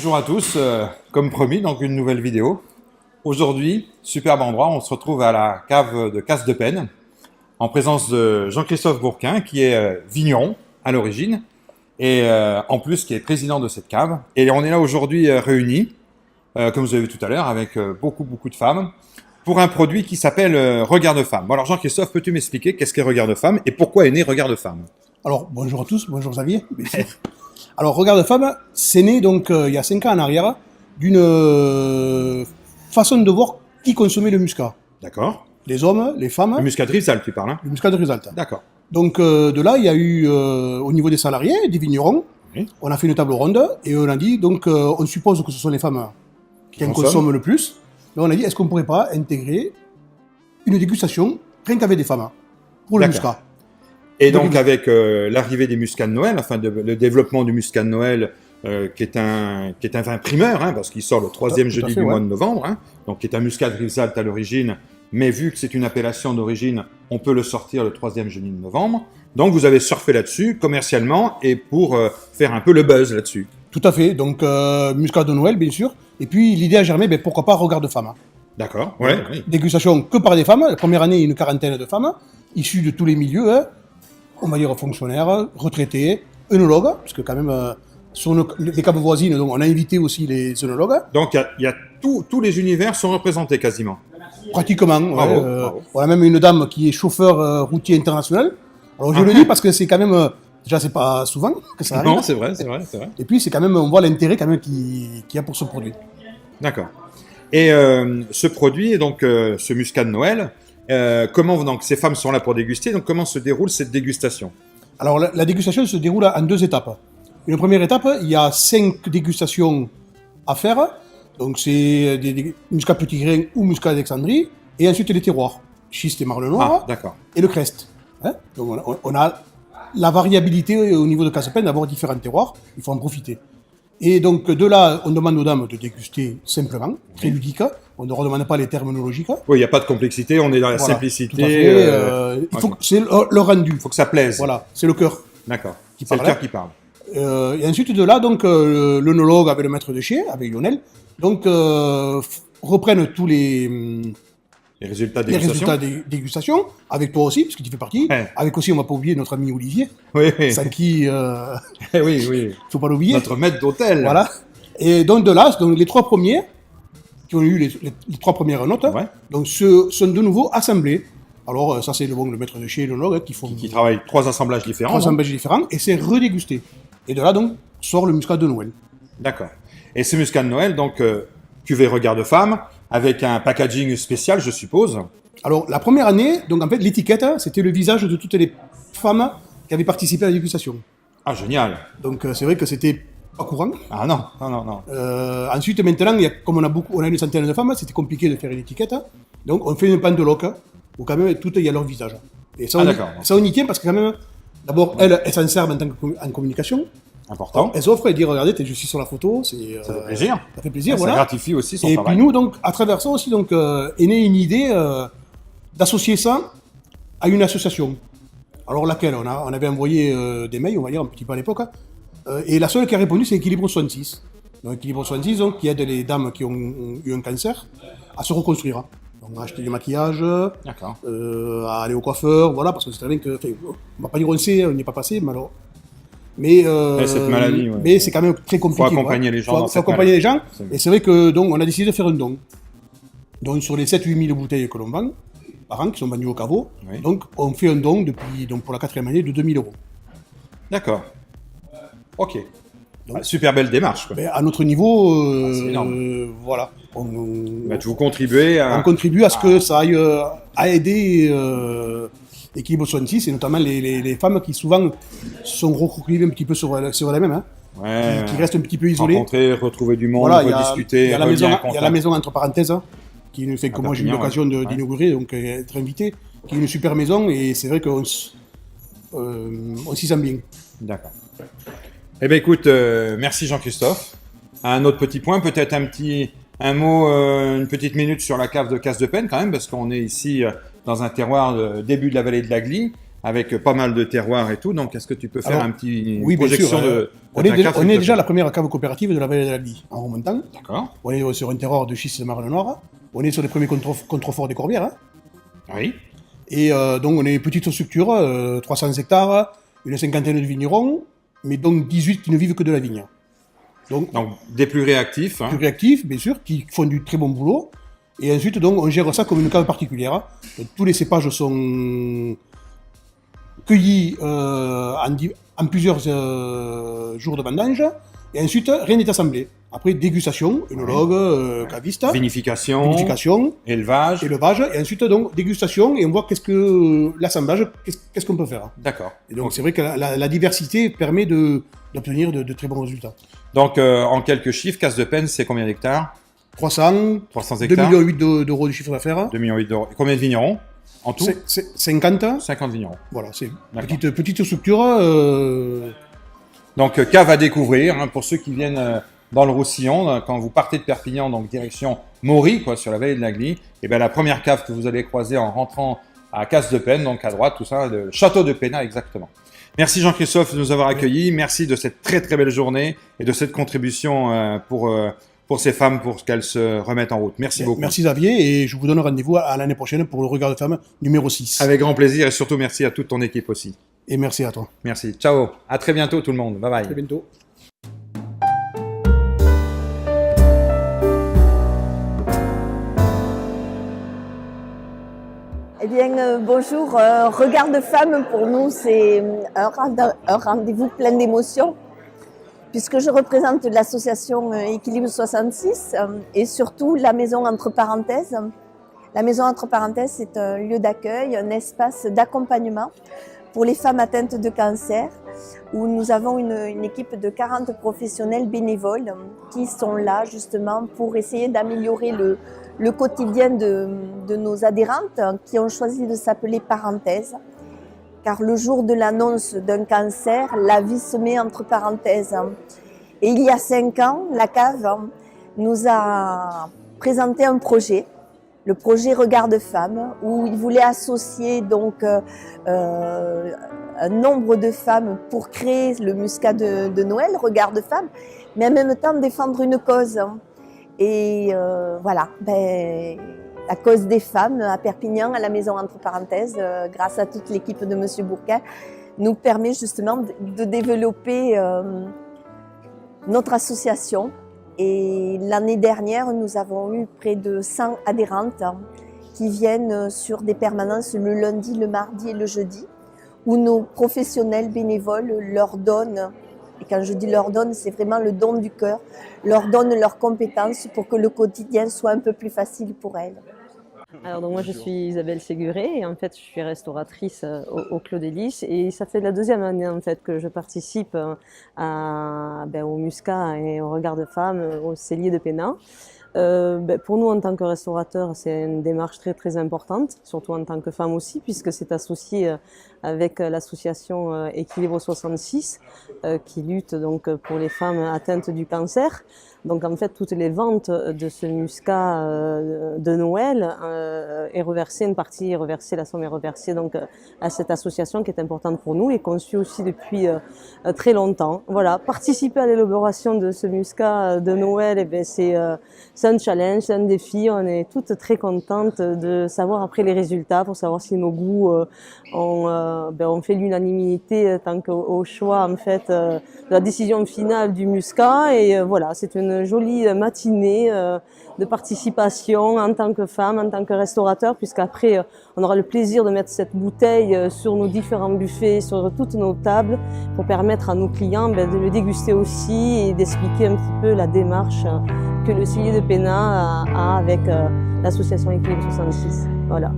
Bonjour à tous, comme promis, donc une nouvelle vidéo. Aujourd'hui, superbe endroit, on se retrouve à la cave de Casse-de-Pène, en présence de Jean-Christophe Bourquin, qui est vigneron à l'origine, et en plus qui est président de cette cave. Et on est là aujourd'hui réunis, comme vous avez vu tout à l'heure, avec beaucoup de femmes, pour un produit qui s'appelle Regard de Femme. Bon, alors Jean-Christophe, peux-tu m'expliquer qu'est-ce qu'est Regard de Femme et pourquoi est né Regard de Femme? Alors, bonjour à tous, bonjour Xavier. Alors, Regard de Femme, c'est né donc il y a 5 ans en arrière d'une façon de voir qui consommait le muscat. D'accord. Les hommes, les femmes. Le muscat de Rivesaltes, tu parles, hein? Le muscat de Rivesaltes. D'accord. Donc, de là, il y a eu, au niveau des salariés, des vignerons, Oui. on a fait une table ronde et on a dit, donc, on suppose que ce sont les femmes qui en consomment le plus. Donc, on a dit, est-ce qu'on ne pourrait pas intégrer une dégustation rien qu'avec des femmes pour le muscat? Et donc, avec l'arrivée des muscats de Noël, enfin le développement du muscat de Noël, qui est un vin primeur, hein, parce qu'il sort le troisième jeudi du mois de novembre, hein, donc qui est un muscat de Rivesaltes à l'origine, mais vu que c'est une appellation d'origine, on peut le sortir le troisième jeudi de novembre. Donc, vous avez surfé là-dessus, commercialement, et pour faire un peu le buzz là-dessus. Tout à fait, donc muscat de Noël, bien sûr. Et puis, l'idée a germé, pourquoi pas Regard de Femme. D'accord, ouais. Oui. Dégustation que par des femmes. La première année, une quarantaine de femmes, issues de tous les milieux, hein. On va dire fonctionnaires, retraités, œnologues, parce que quand même, sur les caves voisines, donc on a invité aussi les œnologues. Donc, il y a tous les univers sont représentés quasiment. Pratiquement. Bravo, Ouais, bravo. On a même une dame qui est chauffeur routier international. Alors je le dis parce que c'est quand même, déjà c'est pas souvent que ça arrive. Non, c'est vrai. Et puis c'est quand même, on voit l'intérêt quand même qu'il y a pour ce produit. D'accord. Et ce produit, donc ce muscat de Noël, comment donc ces femmes sont là pour déguster, donc comment se déroule cette dégustation? Alors la dégustation se déroule en 2 étapes. Une première étape, il y a 5 dégustations à faire. Donc c'est des muscats petit grain ou muscats d'Alexandrie, et ensuite les terroirs, schiste et marle noir, D'accord. et le crest. Hein, donc on a la variabilité au niveau de Casse-de-Pène d'avoir différents terroirs, il faut en profiter. Et donc de là, on demande aux dames de déguster simplement, très ludique, on ne redemande pas les terminologiques. Oui, il n'y a pas de complexité, on est dans la Voilà, simplicité. tout à fait, il faut que c'est le rendu. Il faut que ça plaise. Voilà, c'est le cœur. D'accord. Qui C'est le parle. cœur qui parle. Et ensuite de là, donc l'œnologue avec le maître de chez, avec Lionel, donc reprennent tous les résultats de les dégustation. résultats des dégustations, avec toi aussi, parce que tu fais partie. Ouais. Avec aussi, on ne va pas oublier notre ami Olivier, Oui, sans qui il oui. ne faut pas l'oublier. Notre maître d'hôtel. Voilà. Et donc de là, donc, les 3 premiers, qui ont eu les 3 premières notes, Ouais. donc sont de nouveau assemblés. Alors ça c'est le maître de chez l'œnologue qui font Qui travaille 3 assemblages différents. 3 non assemblages différents, et c'est redégusté. Et de là donc sort le muscat de Noël. D'accord. Et ce muscat de Noël, donc cuvée Regard de Femme, avec un packaging spécial, je suppose. Alors, la première année, donc en fait, l'étiquette, c'était le visage de toutes les femmes qui avaient participé à la dégustation. Ah, génial. Donc, c'est vrai que c'était pas courant. Ah non. Ensuite, maintenant, comme on a une centaine de femmes, c'était compliqué de faire une étiquette. Donc, on fait une pendeloque où quand même, toutes, il y a leur visage. Et ça, ça, on y tient parce que quand même, d'abord, elles s'en servent en communication. Important. Elles offrent et disent, regardez, je suis sur la photo. Ça fait plaisir. Ça fait plaisir, Ça voilà. gratifie aussi son et travail. puis nous, donc, à travers ça aussi, donc, est née une idée d'associer ça à une association. Alors laquelle on avait envoyé des mails, on va dire, un petit peu à l'époque. Et la seule qui a répondu, c'est Équilibre 66. Donc Équilibre 66, donc, qui aide les dames qui ont eu un cancer à se reconstruire. Donc à acheter du maquillage, à aller au coiffeur, voilà, parce que c'est très bien que... on ne va pas dire on sait, on n'y est pas passé, mais alors... Mais, cette maladie, ouais. Mais c'est quand même très compliqué. Il faut accompagner les gens. Faut accompagner les gens. Et c'est vrai que donc on a décidé de faire un don. Donc sur les 7-8 000 bouteilles que l'on vend par an, qui sont vendues au caveau, donc on fait un don depuis, donc pour la 4e année, de 2 000 €. D'accord. Ok. Donc, super belle démarche. Quoi. À notre niveau, c'est énorme. voilà. Vous contribuez à... On contribue à ce que ça aille à aider Équilibre 66, et notamment les femmes qui souvent sont recroquevillées un petit peu sur elles-mêmes, hein, qui restent un petit peu isolées. Rencontrer, retrouver du monde, voilà, rediscuter, il y a la maison entre parenthèses, qui nous fait que moi j'ai eu l'occasion d'inaugurer, donc être invité, qui est une super maison, et c'est vrai qu'on s'y sent bien. D'accord. Eh bien écoute, merci Jean-Christophe. Un autre petit point, peut-être un mot, une petite minute sur la cave de Casse-de-Pène quand même, parce qu'on est ici dans un terroir début de la vallée de la Glie, avec pas mal de terroirs et tout. Donc, est-ce que tu peux faire Alors, un petit oui, bien projection sûr, de on ta est, cave, on s'il est te déjà plaît. la première cave coopérative de la vallée de la Glie, en remontant. D'accord. On est sur un terroir de schiste de Marne Noire. On est sur les premiers contreforts des Corbières. Hein. Oui. Et donc, on est une petite structure, 300 hectares, une cinquantaine de vignerons, mais donc 18 qui ne vivent que de la vigne. Donc, Des plus réactifs. Hein. plus réactifs, bien sûr, qui font du très bon boulot. Et ensuite, donc, on gère ça comme une cave particulière. Donc, tous les cépages sont cueillis en plusieurs jours de vendange. Et ensuite, rien n'est assemblé. Après, dégustation, œnologue, caviste, Vinification, élevage. élevage, et ensuite, donc, dégustation, et on voit l'assemblage, qu'est-ce qu'on peut faire. D'accord. Et donc, c'est vrai que la diversité permet d'obtenir de très bons résultats. Donc, en quelques chiffres, Casse de Pène, c'est combien d'hectares? 300 hectares. 2,8 millions d'euros de chiffre d'affaires. 2,8 millions d'euros. Et combien de vignerons en tout? C'est 50. 50 vignerons. Voilà, c'est D'accord. petite structure. Donc, cave à découvrir, hein, pour ceux qui viennent dans le Roussillon, quand vous partez de Perpignan, donc direction Maury, quoi, sur la vallée de la Glie, et bien la première cave que vous allez croiser en rentrant à Casse de Pène, donc à droite, tout ça, le château de Pénat, exactement. Merci Jean-Christophe de nous avoir accueillis, merci de cette très très belle journée et de cette contribution pour ces femmes, pour qu'elles se remettent en route. Merci beaucoup. Merci Xavier, et je vous donne rendez-vous à l'année prochaine pour le regard de femme numéro 6. Avec grand plaisir, et surtout merci à toute ton équipe aussi. Et merci à toi. Merci. Ciao. À très bientôt tout le monde. Bye bye. À très bientôt. Eh bien, bonjour. Regard de femme, pour nous, c'est un rendez-vous plein d'émotions, puisque je représente l'association Équilibre 66 et surtout la Maison Entre Parenthèses. La Maison Entre Parenthèses, c'est un lieu d'accueil, un espace d'accompagnement pour les femmes atteintes de cancer, où nous avons une équipe de 40 professionnels bénévoles qui sont là justement pour essayer d'améliorer le quotidien de nos adhérentes qui ont choisi de s'appeler Parenthèses. Car le jour de l'annonce d'un cancer, la vie se met entre parenthèses. Et il y a 5 ans, la cave nous a présenté un projet, le projet Regard de Femmes, où il voulait associer donc un nombre de femmes pour créer le muscat de Noël, Regard de Femmes, mais en même temps défendre une cause. Et voilà, la cause des femmes à Perpignan, à la Maison Entre Parenthèses, grâce à toute l'équipe de Monsieur Bourquin, nous permet justement de développer notre association. Et l'année dernière, nous avons eu près de 100 adhérentes qui viennent sur des permanences le lundi, le mardi et le jeudi, où nos professionnels bénévoles leur donnent, et quand je dis leur donnent, c'est vraiment le don du cœur, leur donnent leurs compétences pour que le quotidien soit un peu plus facile pour elles. Alors donc moi je suis Isabelle Séguré et en fait je suis restauratrice au Clos des Lys et ça fait la 2e année en fait que je participe au Muscat et au Regard de Femme, au Cellier de Pénat. Pour nous en tant que restaurateurs c'est une démarche très très importante, surtout en tant que femme aussi puisque c'est associé avec l'association Équilibre 66 qui lutte donc pour les femmes atteintes du cancer. Donc en fait toutes les ventes de ce muscat de Noël est reversée, une partie est reversée, la somme est reversée donc à cette association qui est importante pour nous et qu'on suit aussi depuis très longtemps. Voilà, participer à l'élaboration de ce muscat de Noël, c'est un challenge, c'est un défi. On est toutes très contentes de savoir après les résultats pour savoir si nos goûts ont fait l'unanimité tant qu'au choix en fait de la décision finale du muscat et voilà, c'est une jolie matinée de participation en tant que femme, en tant que restaurateur, puisqu'après on aura le plaisir de mettre cette bouteille sur nos différents buffets, sur toutes nos tables, pour permettre à nos clients de le déguster aussi et d'expliquer un petit peu la démarche que le Cellier de Pénat a avec l'association Équilibre 66. Voilà.